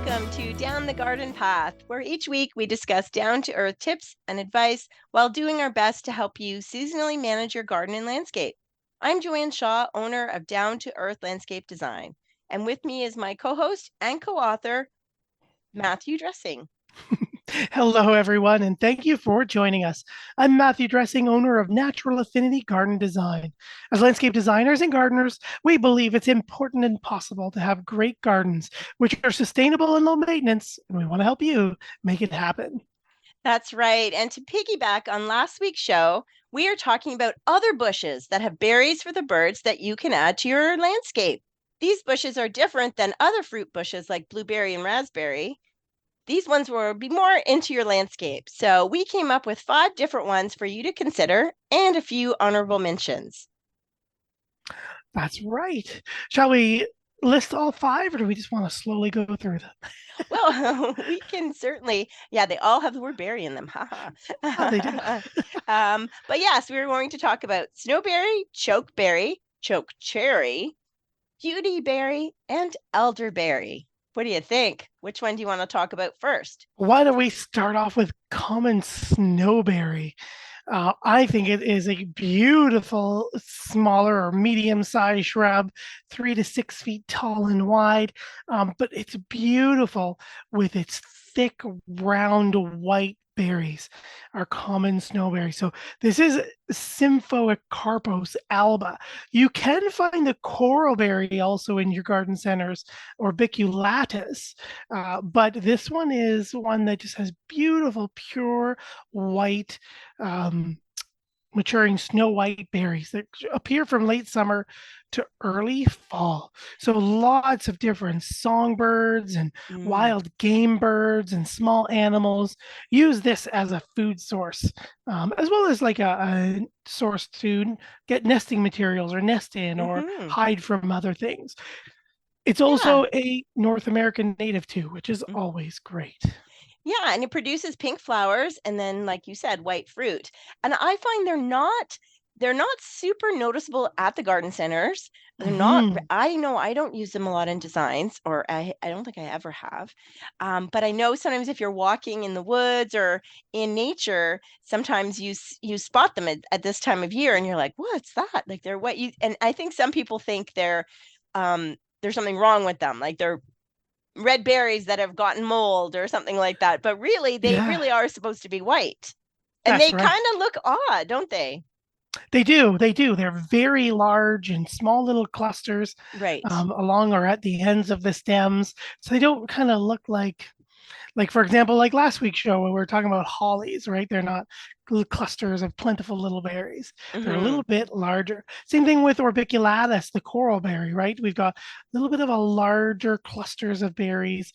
Welcome to Down the Garden Path, where each week we discuss down-to-earth tips and advice while doing our best to help you seasonally manage your garden and landscape. I'm Joanne Shaw, owner of Down to Earth Landscape Design, and with me is my co-host and co-author, Matthew Dressing. Hello, everyone, and thank you for joining us. I'm Matthew Dressing, owner of Natural Affinity Garden Design. As landscape designers and gardeners, we believe it's important and possible to have great gardens, which are sustainable and low maintenance, and we want to help you make it happen. That's right. And to piggyback on last week's show, we are talking about other bushes that have berries for the birds that you can add to your landscape. These bushes are different than other fruit bushes like blueberry and raspberry. These ones will be more into your landscape. So we came up with 5 different ones for you to consider and a few honorable mentions. That's right. Shall we list all 5, or do we just want to slowly go through them? Well, we can certainly, yeah, they all have the word berry in them. Oh, they do. But yes, we're going to talk about snowberry, chokeberry, chokecherry, beautyberry, and elderberry. What do you think? Which one do you want to talk about first? Why don't we start off with common snowberry? I think it is a beautiful, smaller or medium-sized shrub, 3 to 6 feet tall and wide. But it's beautiful with its thick, round, white berries, our common snowberry. So this is Symphoricarpos alba. You can find the coralberry also in your garden centers or biculatus, but this one is one that just has beautiful, pure white, um, maturing snow white berries that appear from late summer to early fall. So lots of different songbirds and Mm, wild game birds and small animals use this as a food source, as well as like a source to get nesting materials or nest in or mm-hmm. hide from other things. It's Yeah. also a North American native too, which is Mm. always great. Yeah, and it produces pink flowers and then like you said, white fruit. And I find they're not super noticeable at the garden centers. They're not Hmm. I know I don't use them a lot in designs or I don't think I ever have. But I know sometimes if you're walking in the woods or in nature, sometimes you spot them at this time of year and you're like, "What's that?" Like they're what you and I think some people think there's something wrong with them. Like they're red berries that have gotten mold or something like that. But really, they Yeah, really are supposed to be white. And that's they right. kind of look odd, don't they? They do. They do. They're very large and small little clusters Right. along or at the ends of the stems. So they don't kind of look like for example, like last week's show when we were talking about hollies, right? They're not little clusters of plentiful little berries. They're a little Hmm. bit larger. Same thing with orbiculatus, the coral berry, right? We've got a little bit of a larger clusters of berries.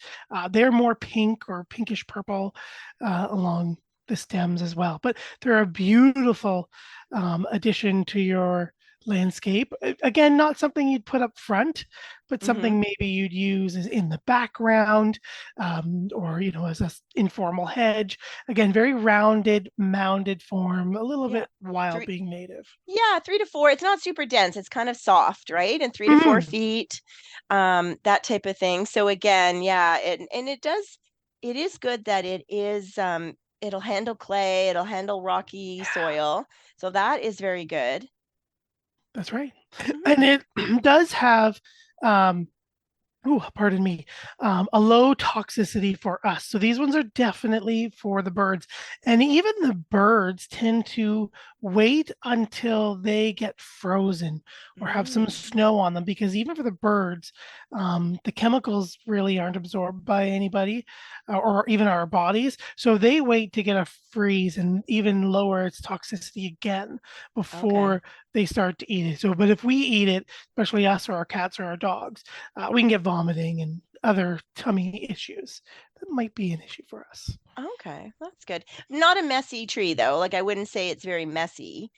They're more pink or pinkish purple along the stems as well. But they're a beautiful addition to your landscape. Again, not something you'd put up front, but Hmm. something maybe you'd use as in the background, or as a informal hedge. Again, very rounded, mounded form, a little Yeah. bit wild Three, being native. yeah, 3 to 4. It's not super dense. It's kind of soft, right? And 3 to 4 feet, that type of thing. So again, yeah, and it is good that it'll handle clay, it'll handle rocky soil. So that is very good. That's right. Mhm. And it does have um, pardon me, a low toxicity for us. So these ones are definitely for the birds. And even the birds tend to wait until they get frozen or have some Mm. snow on them because even for the birds, the chemicals really aren't absorbed by anybody or even our bodies. So they wait to get a freeze and even lower its toxicity again Okay. before they start to eat it. So, but if we eat it, especially us or our cats or our dogs, we can get vomiting and other tummy issues. That might be an issue for us. Okay, that's good. Not a messy tree though. Like I wouldn't say it's very messy.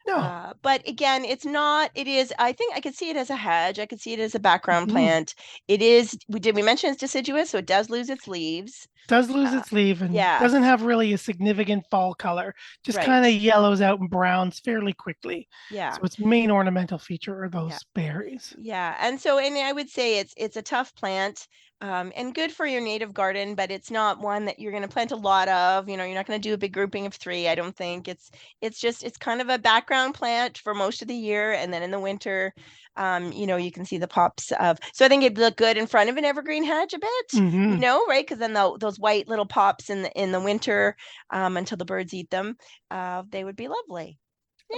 No. But again, it's not, it is, I think I could see it as a hedge. I could see it as a background Mhm. plant. It is, we mention it's deciduous, so it does lose its leaves. Does lose Uh, its leaf and doesn't yes, have really a significant fall color. Just kind of right. yellows out and browns fairly quickly. Yeah. So its main ornamental feature are Yeah. those berries. Yeah, and so and I would say it's a tough plant, and good for your native garden, but it's not one that you're going to plant a lot of. You know, you're not going to do a big grouping of three. I don't think it's just it's kind of a background plant for most of the year, and then in the winter, you can see the pops of. So I think it'd look good in front of an evergreen hedge a bit, Hmm. right? Because then those white little pops in the winter, until the birds eat them, they would be lovely.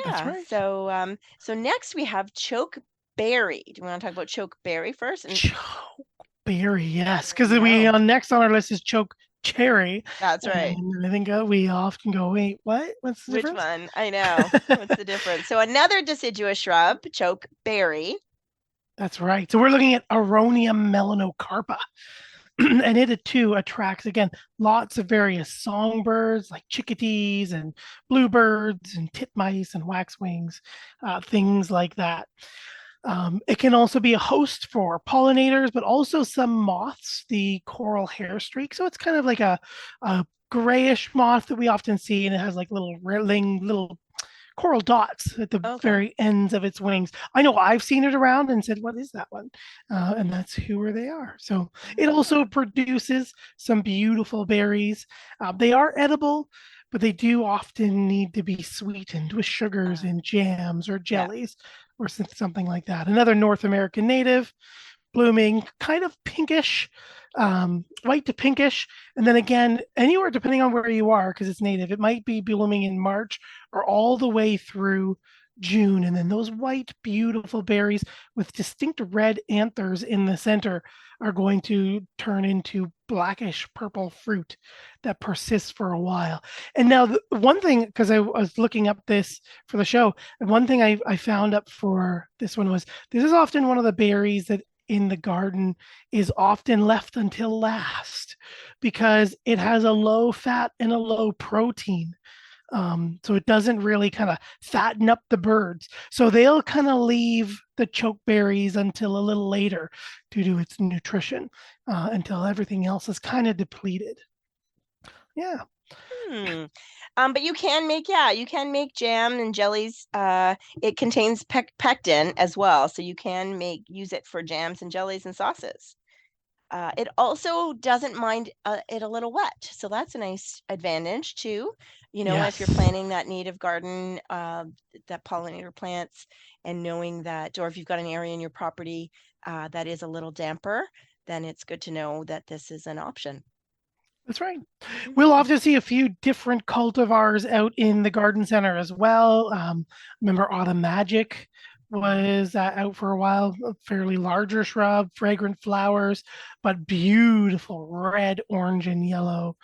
That's Yeah. right. So next we have chokeberry. Do you want to talk about chokeberry first? And Chokeberry, yes, I because we know. on next on our list is choke cherry, That's right. and I think we often go, wait, what? What's the Which difference? one? I know. What's the difference? So another deciduous shrub, chokeberry. That's right. So we're looking at Aronia melanocarpa. And it too attracts again lots of various songbirds like chickadees and bluebirds and titmice and waxwings, things like that. It can also be a host for pollinators, but also some moths, the coral hair streak. So it's kind of like a grayish moth that we often see, and it has like little coral dots at the Okay. very ends of its wings. I know I've seen it around and said, "What is that one?" And that's who or they are. So it also Ah, produces some beautiful berries. They are edible, but they do often need to be sweetened with sugars uh, in jams or yeah. jellies or something like that. Another North American native, blooming, kind of pinkish, white to pinkish. And then again, anywhere depending on where you are, because it's native, it might be blooming in March or all the way through June. And then those white, beautiful berries with distinct red anthers in the center are going to turn into blackish purple fruit that persists for a while. And now, one thing, because I was looking up this for the show, and one thing I found up for this one was this is often one of the berries that in the garden is often left until last because it has a low fat and a low protein. So it doesn't really kind of fatten up the birds. So they'll kind of leave the chokeberries until a little later due to its nutrition, until everything else is kind of depleted. Yeah. Hmm. But you can make jam and jellies. It contains pectin as well, so you can use it for jams and jellies and sauces. It also doesn't mind it a little wet, so that's a nice advantage too. If you're Yes. planting that native garden, that pollinator plants, and knowing that, or if you've got an area in your property that is a little damper, then it's good to know that this is an option. That's right. We'll Mhm. often see a few different cultivars out in the garden center as well. Remember Autumn Magic was out for a while, a fairly larger shrub, fragrant flowers, but beautiful red, orange, and yellow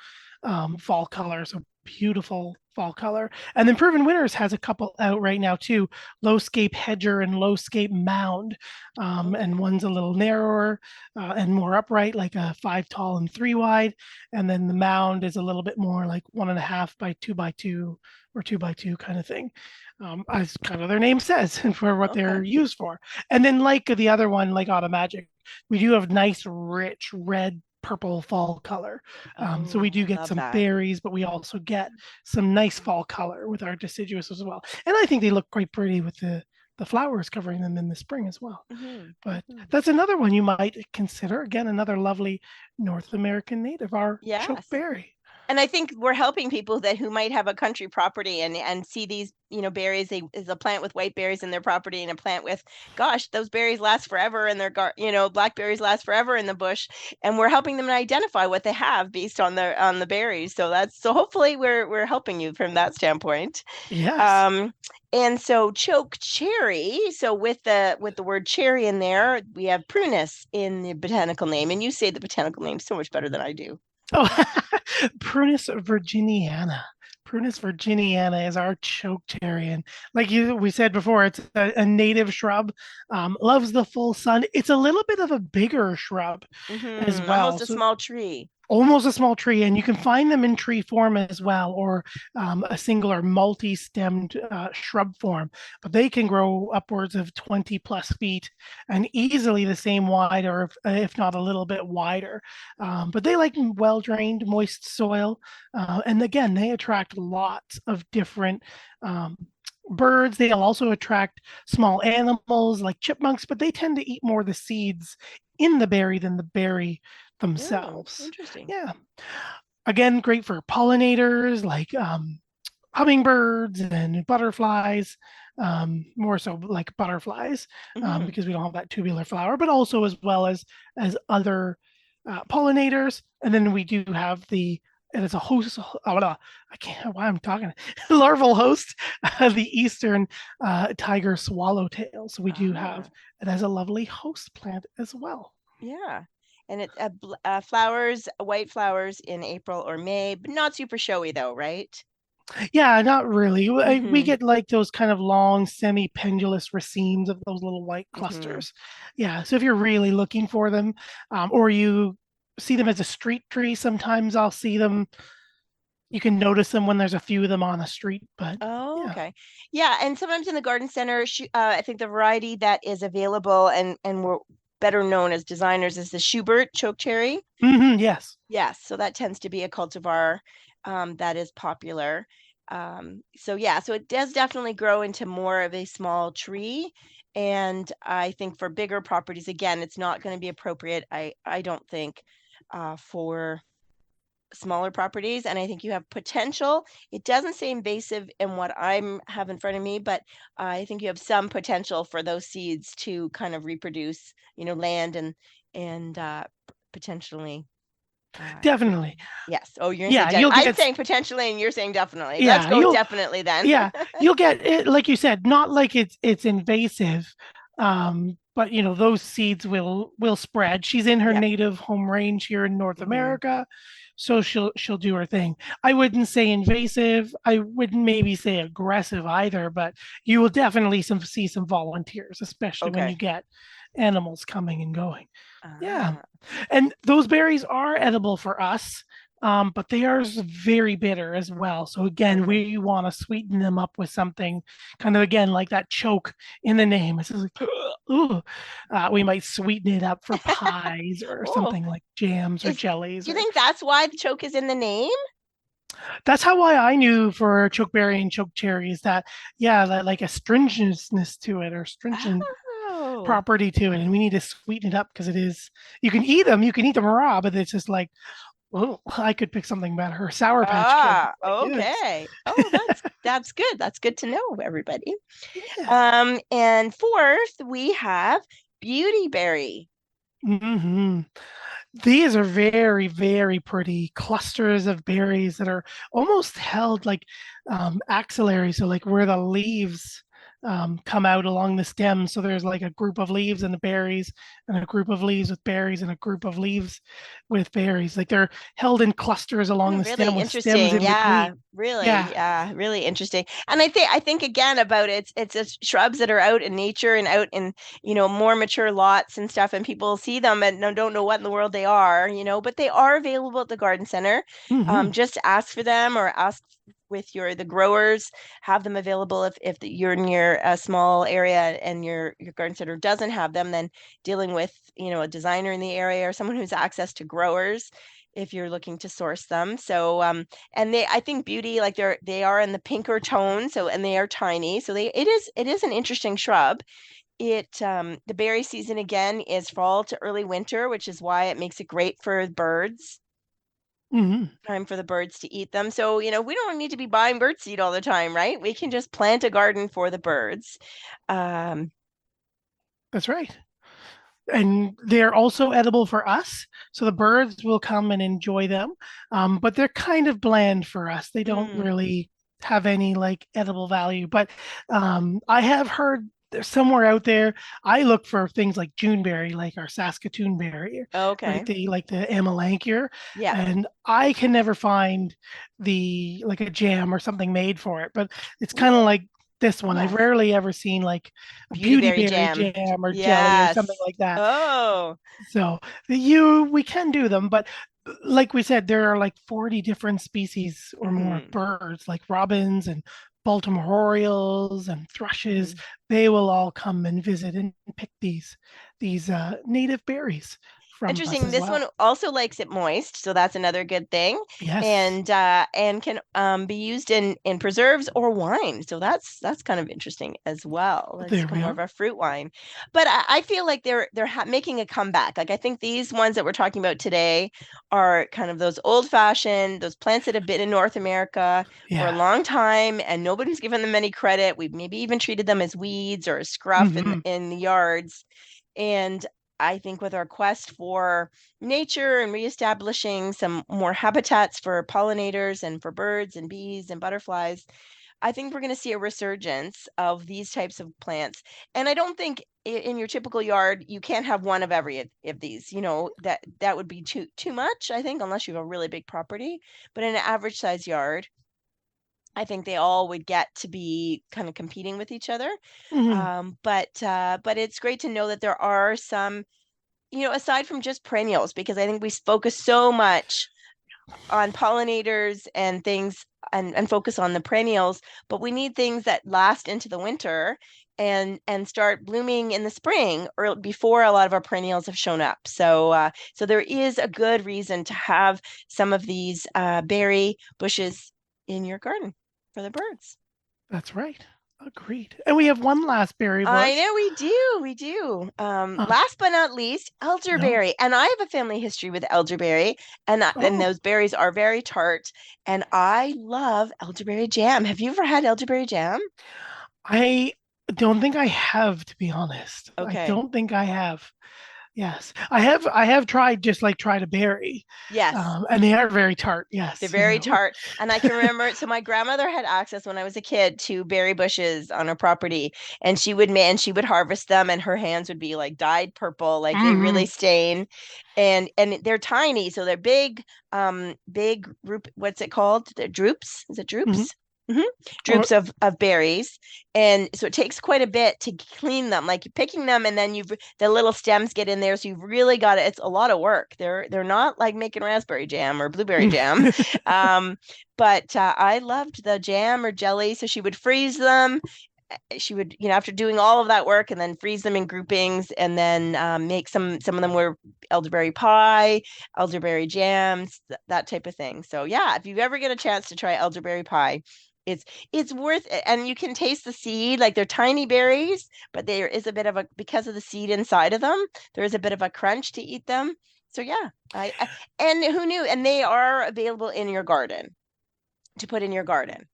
fall color. So beautiful fall color. And then Proven Winners has a couple out right now too, Lowscape Hedger and Lowscape Mound. And Okay. one's a little narrower and more upright, like a 5 tall and 3 wide, and then the mound is a little bit more like 1.5 by 2 by 2 or 2 by 2 kind of thing, as kind of their name says, and for what Okay. they're used for. And then like the other one, like Automagic, we do have nice, rich red purple fall color. So Oh, we I do get love some that. berries, but we also get some nice fall color with our deciduous as well. And I think they look quite pretty with the flowers covering them in the spring as well. Hmm. But Hmm. that's another one you might consider. Again, another lovely North American native, our Yes. chokeberry. And I think we're helping people that who might have a country property and see these, berries. They is a plant with white berries in their property and a plant with, gosh, those berries last forever and blackberries last forever in the bush. And we're helping them to identify what they have based on the berries. So hopefully we're helping you from that standpoint. Yes. Um, and so choke cherry. So with the word cherry in there, we have prunus in the botanical name, and you say the botanical name so much better than I do. Oh, Prunus virginiana. Prunus virginiana is our chokecherry, and like we said before, it's a native shrub. Loves the full sun. It's a little bit of a bigger shrub as well. Almost a So small tree. almost a small tree, and you can find them in tree form as well, or a single or multi-stemmed shrub form. But they can grow upwards of 20 plus feet and easily the same wide, or if not a little bit wider. But they like well-drained, moist soil, and again, they attract lots of different birds. They'll also attract small animals like chipmunks, but they tend to eat more the seeds in the berry than the berry Oh, themselves. interesting. Yeah. Again, great for pollinators like hummingbirds and butterflies, more so like butterflies, Hmm. because we don't have that tubular flower, but also as well as other pollinators. And then we do have and it's a host. Oh, no, I can't. Why I'm talking larval host, the eastern tiger swallowtail. So we do have Ah, it as a lovely host plant as well. yeah. And it flowers, white flowers in April or May, but not super showy though, right? Yeah, not really. We Hmm. get like those kind of long, semi-pendulous racemes of those little white Hmm. clusters. Yeah, so if you're really looking for them, or you see them as a street tree, sometimes I'll see them. You can notice them when there's a few of them on a street, but Oh, yeah. okay. Yeah, and sometimes in the garden center, I think the variety that is available and we're better known as designers is the Schubert chokecherry. Yes, Yes, so that tends to be a cultivar that is popular. So yeah, so it does definitely grow into more of a small tree. And I think for bigger properties, again, it's not going to be appropriate. I don't think for smaller properties, and I think you have potential. It doesn't say invasive in what I'm have in front of me, but I think you have some potential for those seeds to kind of reproduce, land and potentially give. definitely. Yes. Oh, you're gonna say Yeah, you'll I'm get saying potentially, and you're saying definitely. Let's yeah, go with you'll definitely then. yeah, you'll get it like you said, not like it's invasive, but those seeds will spread. She's in her Yep. native home range here in North Hmm. America, so she'll do her thing. I wouldn't say invasive. I wouldn't maybe say aggressive either, but you will definitely see some volunteers, especially when you Okay. get animals coming and going. Yeah. Ah, And those berries are edible for us, but they are very bitter as well. So again, okay. we want to sweeten them up with something kind of again like that choke in the name. It's just like, ooh, we might sweeten it up for pies or Oh, something like jams or is jellies. do you Or think that's why the choke is in the name? that's how why I knew for chokeberry and chokecherry is that yeah, that like astringency to it or stringent Oh. property to it, and we need to sweeten it up because it is. You can eat them raw, but it's just like oh, I could pick something better. Sour Patch Kids Ah, for my kids. okay. Oh, that's good. That's good to know, everybody. Yeah. And fourth, we have Beautyberry. Hmm. These are very, very pretty clusters of berries that are almost held like axillary. So, like where the leaves come out along the stem. So, there's like a group of leaves and the berries, and a group of leaves with berries, and a group of leaves with berries. Like they're held in clusters along Oh, the really stem with stems interesting. in between. Yeah, really. Yeah. Yeah, really interesting. And I think again about it's just shrubs that are out in nature and out in, more mature lots and stuff, and people see them and don't know what in the world they are, but they are available at the garden center. Hmm. Just ask for them or ask with the growers, have them available if you're near a small area and your garden center doesn't have them, then dealing with, a designer in the area or someone who's access to growers if you're looking to source them. So and I think beauty, like they are in the pinker tone, so and they are tiny. So it is an interesting shrub. The berry season again is fall to early winter, which is why it makes it great for birds. Hmm. Time for the birds to eat them. So, we don't need to be buying bird seed all the time, right? We can just plant a garden for the birds. Um, That's right. And they're also edible for us. So the birds will come and enjoy them. But they're kind of bland for us. They don't mm, really have any like edible value. But I have heard there's somewhere out there. I look for things like Juneberry, like our Saskatoon berry, okay. like the Amelanchier, Yeah. and I can never find the like a jam or something made for it. But it's kind of Really? like this one. I've Yes. rarely ever seen like a Beautyberry beautyberry jam. jam or jelly or something Yes. like that. Oh. So we can do them, but like we said, there are like 40 different species or more of Hmm. birds, like robins and Baltimore orioles and thrushes. Hmm. They will all come and visit and pick these native berries from us Interesting. as This one well. also likes it moist, so that's another good thing, Yes, and can be used in preserves or wine. So that's kind of interesting as well. It's there we more are. of a fruit wine, but I feel like they're making a comeback. Like I think these ones that we're talking about today are kind of those old-fashioned, those plants that have been in North America for a Yeah. long time, and nobody's given them any credit. We've maybe even treated them as weeds or a scruff in Hmm. in the yards. And I think with our quest for nature and reestablishing some more habitats for pollinators and for birds and bees and butterflies, I think we're going to see a resurgence of these types of plants. And I don't think in your typical yard you can't have one of every of these. That would be too much, I think, unless you have a really big property. But in an average size yard, I think they all would get to be kind of competing with each other. Hmm. But it's great to know that there are some, aside from just perennials, because I think we focus so much on pollinators and things and focus on the perennials, but we need things that last into the winter and start blooming in the spring or before a lot of our perennials have shown up. So there is a good reason to have some of these berry bushes in your garden for the birds. That's right. Agreed. And we have one last berry I bush. know we do. We do. Uh, Last but not least, no. elderberry. And I have a family history with elderberry, and Oh, those berries are very tart. And I love elderberry jam. Have you ever had elderberry jam? I don't think I have, to be honest. I Okay. don't think I have. Yes, I have. I have tried tried a berry, Yes. and they are very tart. They're Yes, you very know. tart. And I can remember, so my grandmother had access when I was a kid to berry bushes on her property, and she would harvest them, and her hands would be like dyed purple, like they Hmm. really stain. And they're tiny, so they're big group, what's it called? They're droops. Is it Hmm. droops? Hmm. Or Droops of berries. And so it takes quite a bit to clean them. Like you're picking them and then the little stems get in there. So you've really got it's a lot of work. They're not like making raspberry jam or blueberry jam. Um, but I loved the jam or jelly. So she would freeze them. She would, after doing all of that work and then freeze them in groupings and then make some of them were elderberry pie, elderberry jams, that type of thing. So yeah, if you ever get a chance to try elderberry pie, it's it's worth it. And you can taste the seed, like they're tiny berries, but there is a bit of a because of the seed inside of them, there is a bit of a crunch to eat them. So yeah, I and who knew? And they are available in your garden to put in your garden.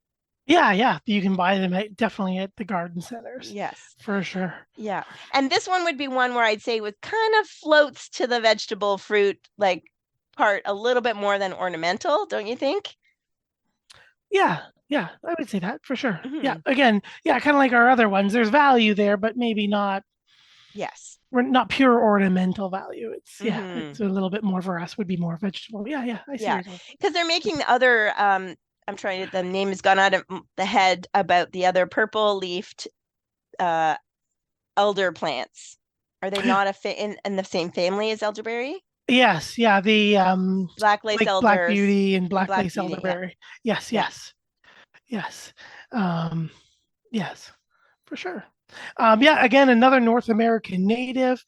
yeah, yeah, you can buy them definitely at the garden centers, Yes. for sure. Yeah. And this one would be one where I'd say with kind of floats to the vegetable fruit like part a little bit more than ornamental, don't you think? Yeah, yeah, I would say that for sure. Yeah, Hmm. again, yeah, kind of like our other ones. There's value there, but maybe not. Yes. We're not pure ornamental value. It's yeah, Hmm. it's a little bit more for us. Would be more vegetable. Yeah, yeah, I see Yeah. where you're going. Because they're making the other I'm trying to the name has gone out of the head about the other purple leafed uh elder plants. Are they not in the same family as elderberry? Yes, yeah, the Black lace like Black elders Beauty and and Black black Lace beauty. Yeah. Elderberry. Yes, Yeah. yes, yes, um, yes, for sure. Yeah, again, another North American native,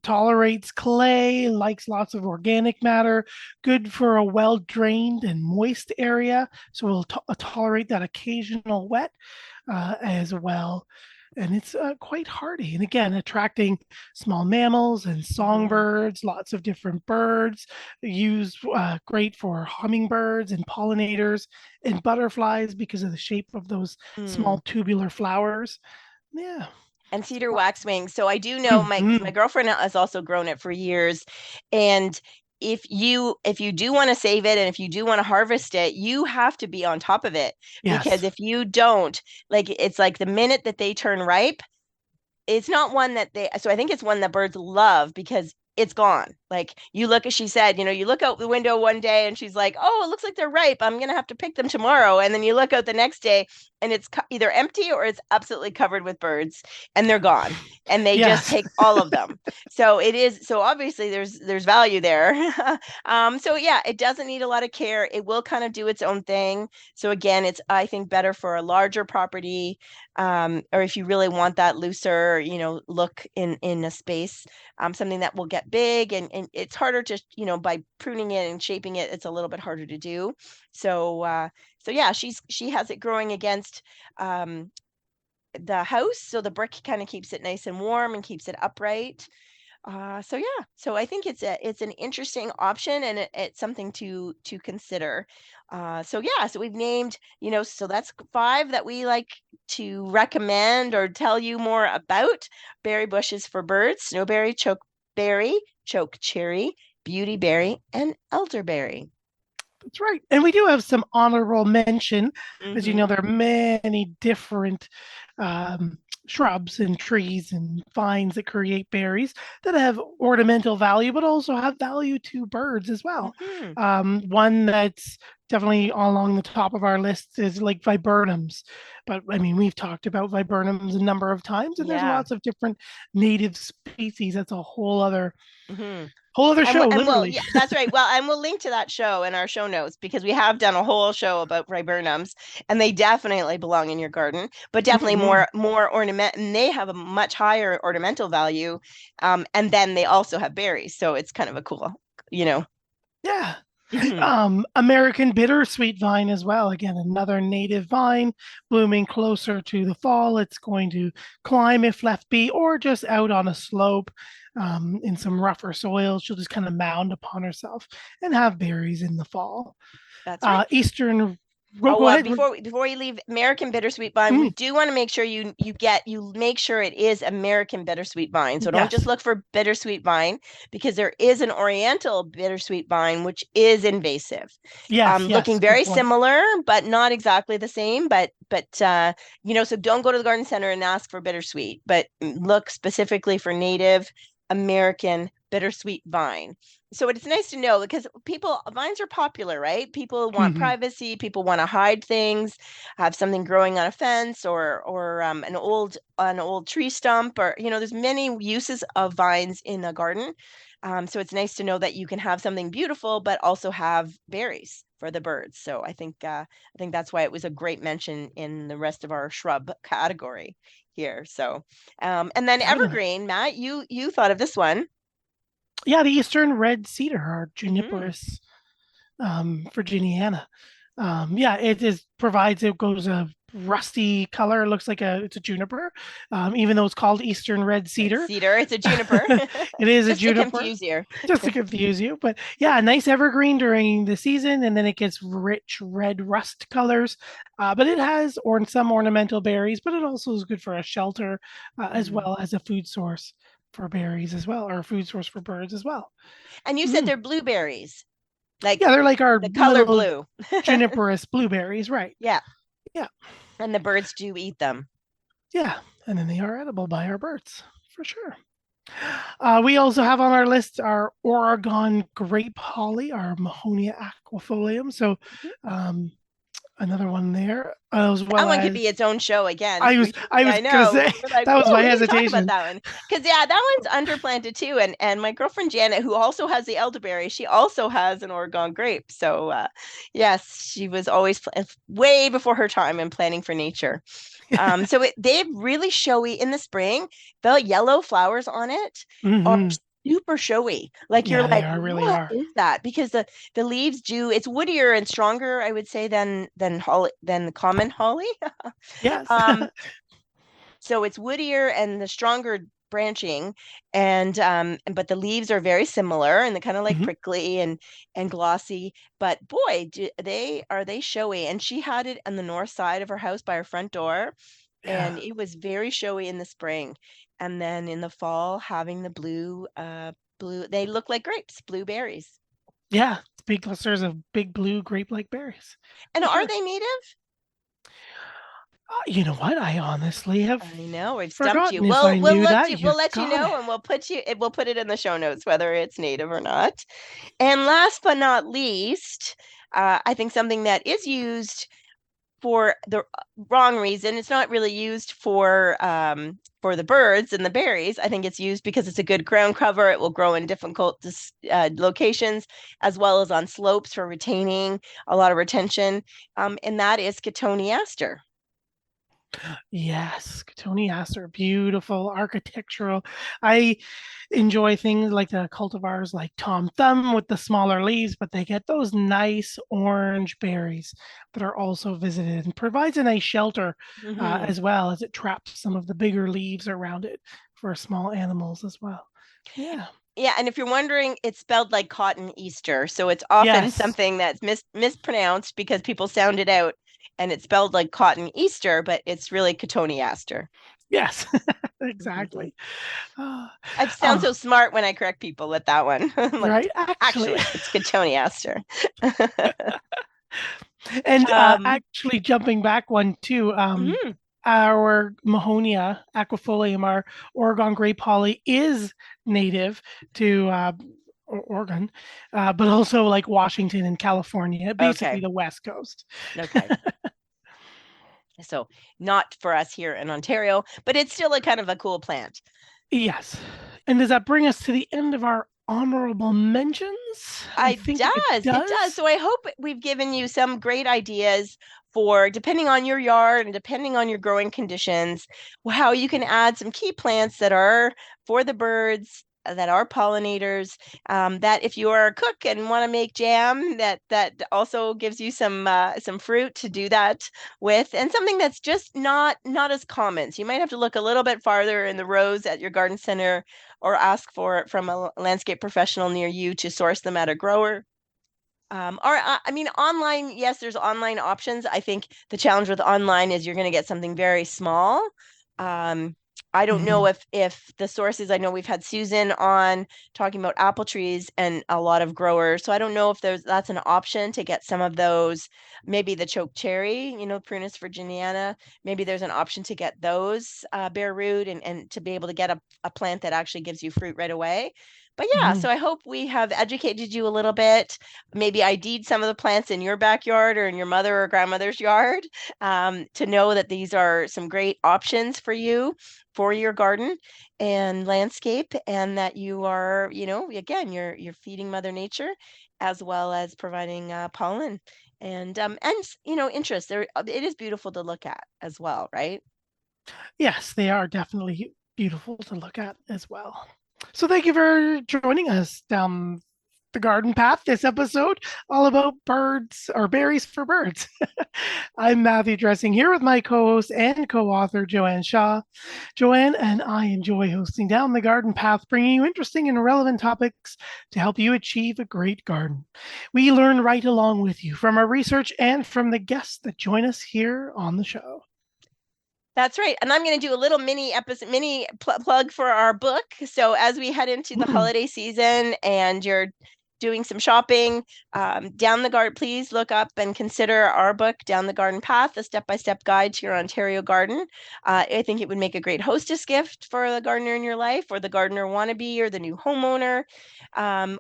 tolerates clay, likes lots of organic matter, good for a well drained and moist area. So will tolerate that occasional wet as well. And it's quite hardy. And again, attracting small mammals and Hmm. songbirds, lots of different birds, used great for hummingbirds and pollinators and butterflies because of the shape of those small Mm. tubular flowers. Yeah. And cedar waxwing. So I do know because my Mhm. girlfriend has also grown it for years. And if you do want to save it and if you do want to harvest it, you have to be on top of it because Yes. if you don't, like it's like the minute that they turn ripe, it's not one that they so I think it's one that birds love because it's gone. Like you look, as she said, you look out the window one day and she's like, "Oh, it looks like they're ripe. I'm gonna have to pick them tomorrow." And then you look out the next day and it's either empty or it's absolutely covered with birds, and they're gone, and they just Yes. take all of them. So it is. So obviously there's value there. So yeah, it doesn't need a lot of care. It will kind of do its own thing. So again, it's, I think, better for a larger property, or if you really want that looser, look in a space, something that will get big, and it's harder to, by pruning it and shaping it, it's a little bit harder to do. So yeah, she has it growing against the house, so the brick kind of keeps it nice and warm and keeps it upright. So yeah, so I think it's an interesting option, and it's something to consider. So yeah, so we've named, so that's 5 that we like to recommend or tell you more about. Berry bushes for birds: snowberry, chokeberry, chokecherry, beautyberry, and elderberry. That's right. And we do have some honorable mention. As you know, Mm-hmm. there are many different um, shrubs and trees and vines that create berries that have ornamental value, but also have value to birds as well. Mm-hmm. One that's definitely along the top of our list is like viburnums. But I mean, we've talked about viburnums a number of times, and there's Yeah. lots of different native species. That's a Mm-hmm. whole other And show, and we'll, literally. yeah, that's right. Well, and we'll link to that show in our show notes, because we have done a whole show about viburnums, and they definitely belong in your garden, but definitely Mhm. more ornament, and they have a much higher ornamental value. And then they also have berries, so it's kind of a cool, you know. Yeah. Hmm. American bittersweet vine as well. Again, another native vine blooming closer to the fall. It's going to climb if left be, or just out on a slope in some rougher soil. She'll just kind of mound upon herself and have berries in the fall. That's right. Eastern, go, Oh, go ahead. before you leave American bittersweet vine, we Mm, do want to make sure you make sure it is American bittersweet vine. So don't just yes, look for bittersweet vine, because there is an Oriental bittersweet vine which is invasive. yes, Looking yes. Good very point. similar, but not exactly the same. But so don't go to the garden center and ask for bittersweet, but look specifically for native American bittersweet vine. So it's nice to know, because vines are popular, right? People want Mhm. privacy, people want to hide things, have something growing on a fence, or an old tree stump, or there's many uses of vines in a garden. So it's nice to know that you can have something beautiful, but also have berries for the birds. So I think that's why it was a great mention in the rest of our shrub category here. So, and then Definitely. evergreen, Matt, you thought of this one. Yeah, the eastern red cedar or Hmm. juniperus virginiana. Yeah, it is provides it goes a rusty color. It looks like it's a juniper, even though it's called eastern red It's cedar. cedar. It's a juniper, It is a just to juniper, confuse you. just to confuse you. But yeah, a nice evergreen during the season, and then it gets rich red rust colors. But it has some ornamental berries, but it also is good for a shelter as Mhm. well as a food source for berries as well, or a food source for birds as well. And you said Mhm. they're blueberries, like Yeah, they're like our the color little blue. juniperous blueberries, right? Yeah, Yeah, and the birds do eat them. yeah, and then they are edible by our birds for sure. We also have on our list our Oregon grape holly, our Mahonia aquifolium. So, Mhm. um, another one there, as That well one could be as its own show again. I was I I was gonna know. say We're like, that was whoa, my we didn't talk about hesitation. that one. Because yeah, that one's underplanted too. And my girlfriend Janet, who also has the elderberry, she also has an Oregon grape. So yes, she was always way before her time in planning for nature. So they're really showy in the spring. The yellow flowers on it are Hmm. super showy. Like you're Yeah, they like, are really what are. is that? Because the leaves do, it's woodier and stronger, I would say, than the common holly. Yes. Um, so it's woodier and the stronger branching, but the leaves are very similar, and they're kind of like Mhm. prickly and glossy. But boy, they showy. And she had it on the north side of her house by her front door, Yeah, and it was very showy in the spring. And then in the fall, having the blue, they look like grapes, blueberries. yeah. Big clusters of big blue grape-like berries And for are sure. they native? You know what? I honestly have I know we've stumped you. forgotten if I We'll knew let that. you. We'll You've let you got it. know, and we'll put it in the show notes whether it's native or not. And last but not least, I think something that is used for the wrong reason. It's not really used for the birds and the berries. I think it's used because it's a good ground cover. It will grow in difficult locations as well as on slopes for retaining a lot of retention. And that is Cotoneaster. Yes, Cotoneaster, beautiful architectural. I enjoy things like the cultivars like Tom Thumb with the smaller leaves, but they get those nice orange berries that are also visited and provides a nice shelter Mm-hmm. as well as it traps some of the bigger leaves around it for small animals as well. Yeah. Yeah, and if you're wondering, it's spelled like cotton Easter. So it's often Yes. something that's mispronounced because people sound it out and it's spelled like cotton Easter, but it's really Cotoneaster. Yes. Mhm. Exactly. Uh, I sound so oh, smart when I correct people with that one. I'm like, right. Actually, actually, it's Cotoneaster. and um, actually jumping back one too. mhm. Our Mahonia aquifolium, our Oregon grape holly, is native to Oregon, but also like Washington and California, basically Okay, the West Coast. okay. So not for us here in Ontario, but it's still a kind of a cool plant. Yes. And does that bring us to the end of our honorable mentions? I It think it does. It does. does. So I hope we've given you some great ideas for depending on your yard and depending on your growing conditions, how you can add some key plants that are for the birds, that are pollinators. That if you are a cook and want to make jam, that also gives you some fruit to do that with, and something that's just not as common. So you might have to look a little bit farther in the rows at your garden center or ask for it from a landscape professional near you to source them at a grower. Or I mean, online, yes, there's online options. I think the challenge with online is you're going to get something very small. Um, I don't know Mhm. if the sources, I know we've had Susan on talking about apple trees and a lot of growers. So I don't know if that's an option to get some of those, maybe the chokecherry, Prunus virginiana. Maybe there's an option to get those bare root and to be able to get a plant that actually gives you fruit right away. But yeah, Mhm. so I hope we have educated you a little bit, maybe ID'd some of the plants in your backyard or in your mother or grandmother's yard, to know that these are some great options for you for your garden and landscape, and that you are, again, you're feeding Mother Nature as well as providing pollen and interest. There, it is beautiful to look at as well, right? Yes, they are definitely beautiful to look at as well. So thank you for joining us down the garden path this episode, all about birds or berries for birds. I'm Matthew Dressing here with my co-host and co-author Joanne Shaw. Joanne and I enjoy hosting Down the Garden Path, bringing you interesting and relevant topics to help you achieve a great garden. We learn right along with you from our research and from the guests that join us here on the show. That's right. And I'm going to do a little mini episode, plug for our book. So as we head into the Mm, holiday season and you're doing some shopping, down the garden, please look up and consider our book, Down the Garden Path, a step-by-step guide to your Ontario garden. I think it would make a great hostess gift for the gardener in your life, or the gardener wannabe, or the new homeowner,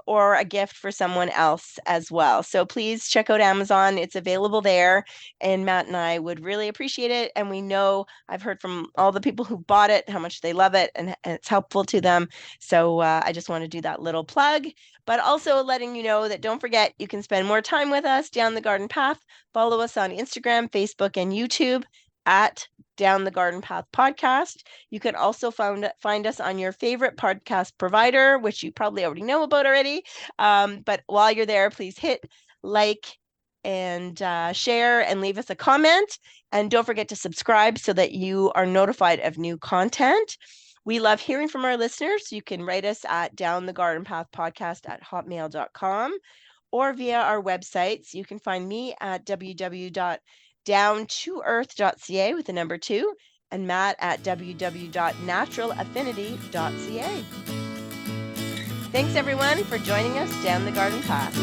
or a gift for someone else as well. So please check out Amazon. It's available there. And Matt and I would really appreciate it. And we know I've heard from all the people who bought it how much they love it and it's helpful to them. So I just want to do that little plug, but also letting you know that don't forget you can spend more time with us down the garden path. Follow us on Instagram, Facebook, and YouTube at Down the Garden Path Podcast. You can also find us on your favorite podcast provider, which you probably already know about already. But while you're there, please hit like and share and leave us a comment. And don't forget to subscribe so that you are notified of new content. We love hearing from our listeners. You can write us at downthegardenpathpodcast@hotmail.com or via our websites. You can find me at www.downtoearth.ca with the number 2, and Matt at www.naturalaffinity.ca. Thanks everyone for joining us down the garden path.